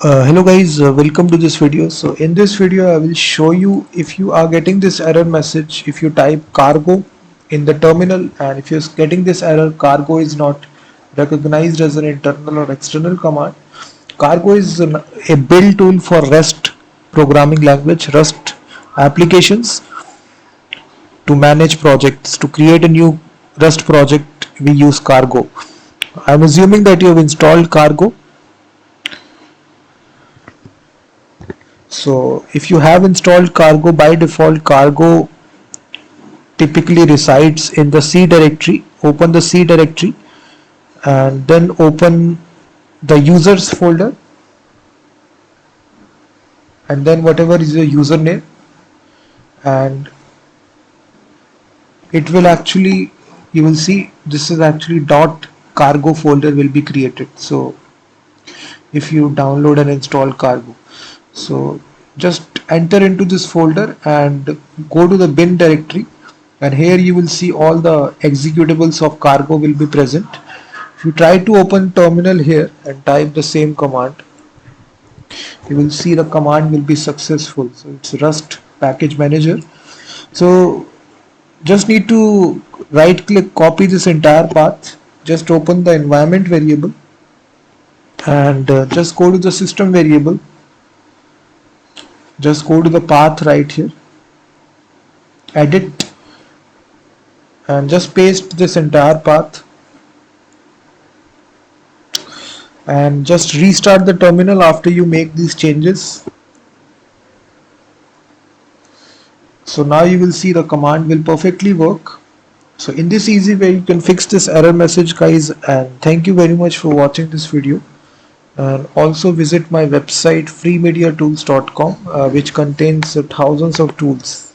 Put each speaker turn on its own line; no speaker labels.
Hello guys, welcome to this video. So in this video I will show you if you are getting this error message if you type cargo in the terminal, and if you're getting this error cargo is not recognized as an internal or external command. Cargo is a build tool for REST programming language, REST applications to manage projects. To create a new REST project we use cargo. I'm assuming that you have installed cargo. So if you have installed cargo, by default cargo typically resides in the C directory. Open the C directory and then open the users folder, and then whatever is your username, and it will actually, you will see this is actually dot cargo folder will be created. So if you download and install cargo, so just enter into this folder and go to the bin directory, and here you will see all the executables of cargo will be present. If you try to open terminal here and type the same command, you will see the command will be successful. So it's Rust package manager. So just need to right click, copy this entire path, just open the environment variable and just go to the system variable, just go to the path right here, edit, and just paste this entire path and just restart the terminal after you make these changes. So now you will see the command will perfectly work. So in this easy way you can fix this error message guys, and thank you very much for watching this video. And also visit my website freemediatools.com, which contains thousands of tools.